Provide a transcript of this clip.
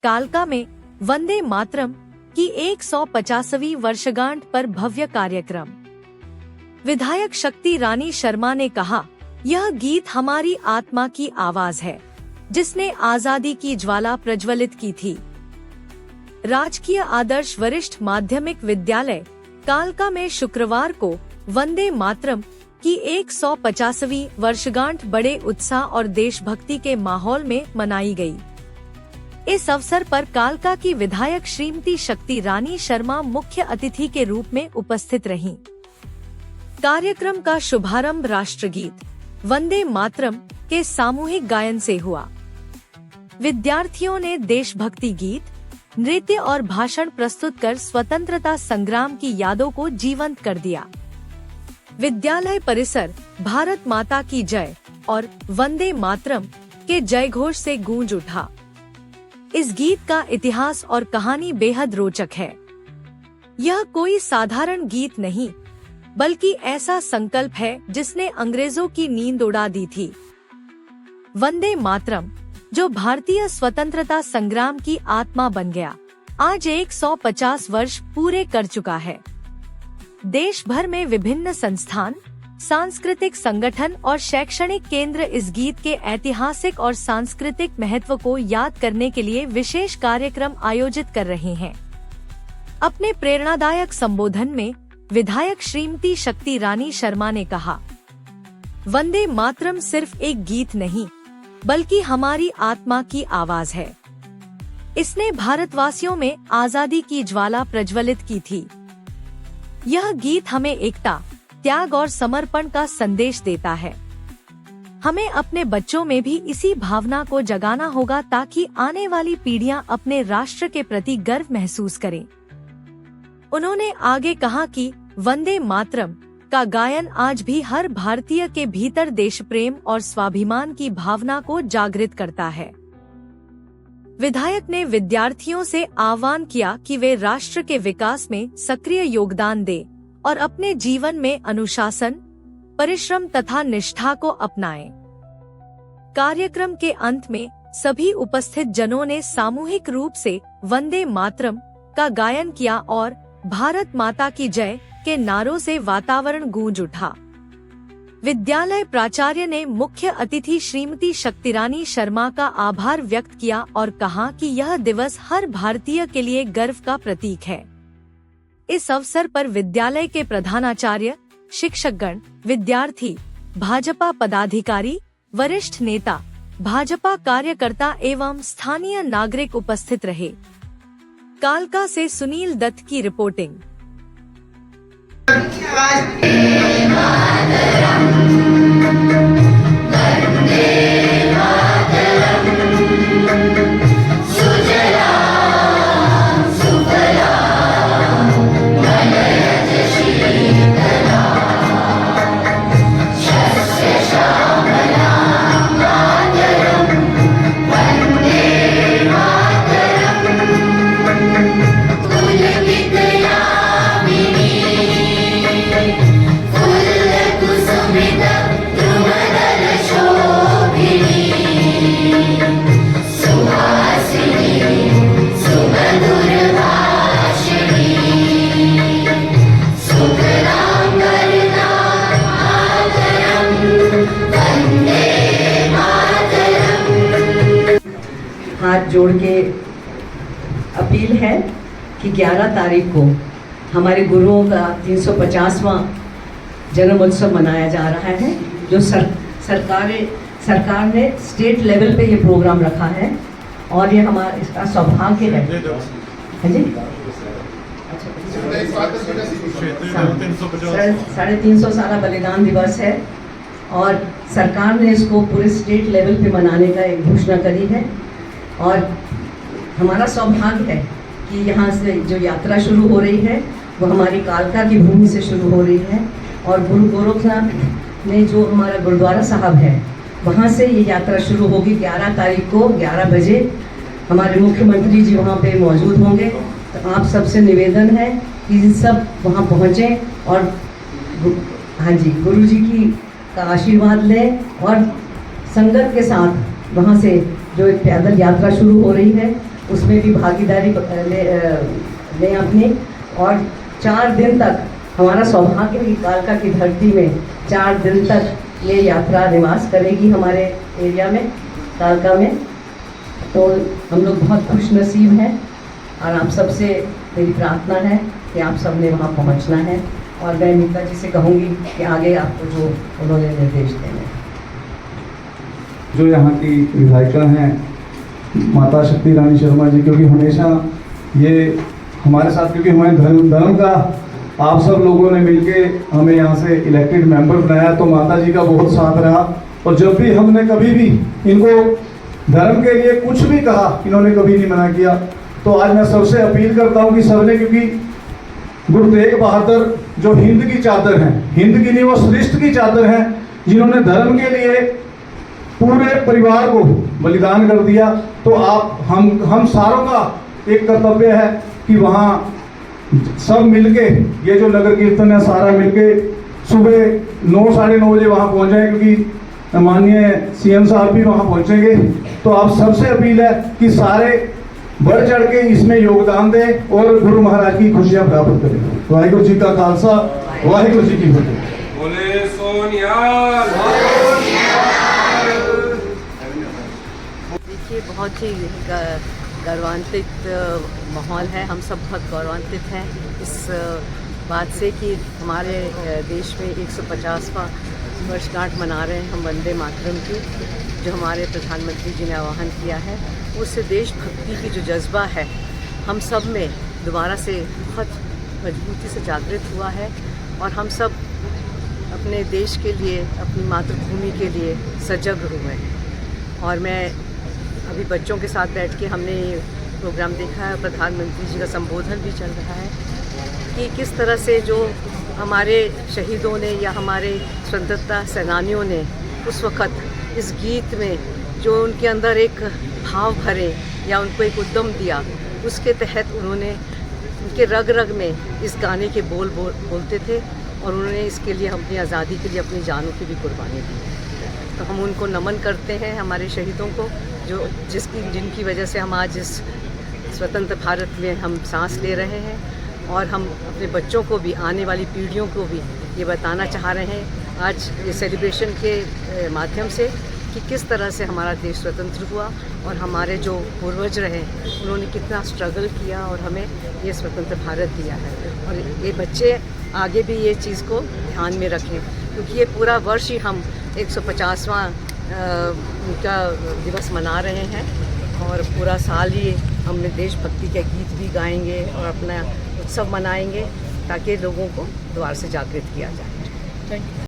कालका में वंदे मातरम की 150वीं वर्षगांठ पर भव्य कार्यक्रम। विधायक शक्ति रानी शर्मा ने कहा, यह गीत हमारी आत्मा की आवाज है, जिसने आजादी की ज्वाला प्रज्वलित की थी। राजकीय आदर्श वरिष्ठ माध्यमिक विद्यालय कालका में शुक्रवार को वंदे मातरम की 150वीं वर्षगांठ बड़े उत्साह और देशभक्ति के माहौल में मनाई गई। इस अवसर पर कालका की विधायक श्रीमती शक्ति रानी शर्मा मुख्य अतिथि के रूप में उपस्थित रहीं। कार्यक्रम का शुभारंभ राष्ट्रगीत वंदे मातरम के सामूहिक गायन से हुआ। विद्यार्थियों ने देशभक्ति गीत, नृत्य और भाषण प्रस्तुत कर स्वतंत्रता संग्राम की यादों को जीवंत कर दिया। विद्यालय परिसर भारत माता की जय और वंदे मातरम के जयघोष से गूंज उठा। इस गीत का इतिहास और कहानी बेहद रोचक है। यह कोई साधारण गीत नहीं, बल्कि ऐसा संकल्प है जिसने अंग्रेजों की नींद उड़ा दी थी। वंदे मातरम, जो भारतीय स्वतंत्रता संग्राम की आत्मा बन गया, आज 150 वर्ष पूरे कर चुका है। देश भर में विभिन्न संस्थान, सांस्कृतिक संगठन और शैक्षणिक केंद्र इस गीत के ऐतिहासिक और सांस्कृतिक महत्व को याद करने के लिए विशेष कार्यक्रम आयोजित कर रहे हैं। अपने प्रेरणादायक संबोधन में विधायक श्रीमती शक्ति रानी शर्मा ने कहा, वंदे मातरम सिर्फ एक गीत नहीं, बल्कि हमारी आत्मा की आवाज है। इसने भारतवासियों में आजादी की ज्वाला प्रज्वलित की थी। यह गीत हमें एकता, त्याग और समर्पण का संदेश देता है। हमें अपने बच्चों में भी इसी भावना को जगाना होगा ताकि आने वाली पीढ़ियां अपने राष्ट्र के प्रति गर्व महसूस करें। उन्होंने आगे कहा कि वंदे मातरम का गायन आज भी हर भारतीय के भीतर देश प्रेम और स्वाभिमान की भावना को जागृत करता है। विधायक ने विद्यार्थियों से आह्वान किया कि वे राष्ट्र के विकास में सक्रिय योगदान दें और अपने जीवन में अनुशासन, परिश्रम तथा निष्ठा को अपनाएं। कार्यक्रम के अंत में सभी उपस्थित जनों ने सामूहिक रूप से वंदे मातरम का गायन किया और भारत माता की जय के नारों से वातावरण गूंज उठा। विद्यालय प्राचार्य ने मुख्य अतिथि श्रीमती शक्तिरानी शर्मा का आभार व्यक्त किया और कहा कि यह दिवस हर भारतीय के लिए गर्व का प्रतीक है। इस अवसर पर विद्यालय के प्रधानाचार्य, शिक्षकगण, विद्यार्थी, भाजपा पदाधिकारी, वरिष्ठ नेता, भाजपा कार्यकर्ता एवं स्थानीय नागरिक उपस्थित रहे। कालका से सुनील दत्त की रिपोर्टिंग। हाथ जोड़ के अपील है कि 11 तारीख को हमारे गुरुओं का 350वां जन्म उत्सव मनाया जा रहा है, जो सरकार ने स्टेट लेवल पे ये प्रोग्राम रखा है और ये हमारा इसका सौभाग्य है। जी, 350 साला बलिदान दिवस है और सरकार ने इसको पूरे स्टेट लेवल पे मनाने का एक घोषणा करी है। और हमारा सौभाग्य है कि यहाँ से जो यात्रा शुरू हो रही है वो हमारी कालका की भूमि से शुरू हो रही है और गुरु गोरखनाथ में जो हमारा गुरुद्वारा साहब है वहाँ से ये यात्रा शुरू होगी। 11 तारीख को 11 बजे हमारे मुख्यमंत्री जी वहाँ पे मौजूद होंगे। तो आप सबसे निवेदन है कि सब वहाँ पहुँचें और हाँ जी, गुरु जी का आशीर्वाद लें और संगत के साथ वहाँ से जो एक पैदल यात्रा शुरू हो रही है उसमें भी भागीदारी लें अपनी। और 4 दिन तक हमारा सौभाग्य है कि कालका की धरती में 4 दिन तक ये यात्रा निवास करेगी हमारे एरिया में, कालका में। तो हम लोग बहुत खुश नसीब हैं और आप सबसे मेरी प्रार्थना है कि आप सब ने वहाँ पहुँचना है। और मैं मीता जी से कहूँगी कि आगे आपको जो उन्होंने निर्देश देने हैं। जो यहाँ की विधायिका हैं माता शक्ति रानी शर्मा जी, क्योंकि हमेशा ये हमारे साथ, क्योंकि हमारे धर्म का आप सब लोगों ने मिलके हमें यहाँ से इलेक्टेड मेंबर बनाया, तो माता जी का बहुत साथ रहा। और जब भी हमने कभी भी इनको धर्म के लिए कुछ भी कहा, इन्होंने कभी नहीं मना किया। तो आज मैं सबसे अपील करता हूँ कि सबने, क्योंकि गुरु तेग बहादुर जो हिंद की चादर हैं, हिंद की नहीं वो सृष्टि की चादर हैं, जिन्होंने धर्म के लिए पूरे परिवार को बलिदान कर दिया। तो आप हम सारों का एक कर्तव्य है कि वहाँ सब मिलके, ये जो नगर कीर्तन है सारा मिलके सुबह 9 साढ़े 9 बजे वहाँ पहुँच जाए, क्योंकि माननीय सीएम साहब भी वहाँ पहुँचेंगे। तो आप सबसे अपील है कि सारे बढ़ चढ़ के इसमें योगदान दें और गुरु महाराज की खुशियाँ प्राप्त करें। वाहिगुरु जी का खालसा, वाहिगुरु जी की फतेह। बोले सोनियाल। देखिए, बहुत ही गौरवान्वित माहौल है। हम सब बहुत गौरवान्वित हैं इस बात से कि हमारे देश में 150वां वर्षगांठ मना रहे हैं हम वंदे मातरम की, जो हमारे प्रधानमंत्री जी ने आह्वान किया है। उससे देशभक्ति की जो जज्बा है हम सब में दोबारा से बहुत मजबूती से जागृत हुआ है और हम सब अपने देश के लिए, अपनी मातृभूमि के लिए सजग हुए हैं। और मैं अभी बच्चों के साथ बैठ के हमने ये प्रोग्राम देखा है, प्रधानमंत्री जी का संबोधन भी चल रहा है कि किस तरह से जो हमारे शहीदों ने या हमारे स्वतंत्रता सेनानियों ने उस वक़्त इस गीत में जो उनके अंदर एक भाव भरे या उनको एक उद्यम दिया, उसके तहत उन्होंने उनके रग रग में इस गाने के बोलते थे और उन्होंने इसके लिए अपनी आज़ादी के लिए अपनी जानों की भी कुर्बानी दी। तो हम उनको नमन करते हैं, हमारे शहीदों को, जिनकी वजह से हम आज इस स्वतंत्र भारत में हम सांस ले रहे हैं। और हम अपने बच्चों को भी, आने वाली पीढ़ियों को भी ये बताना चाह रहे हैं आज ये सेलिब्रेशन के माध्यम से कि किस तरह से हमारा देश स्वतंत्र हुआ और हमारे जो पूर्वज रहे उन्होंने कितना स्ट्रगल किया और हमें ये स्वतंत्र भारत दिया है। और ये बच्चे आगे भी ये चीज़ को ध्यान में रखें, क्योंकि ये पूरा वर्ष ही हम 150वां उनका दिवस मना रहे हैं और पूरा साल ही हमने देशभक्ति के गीत भी गाएंगे और अपना उत्सव मनाएंगे ताकि लोगों को दोबारा से जागृत किया जाए। Thank you.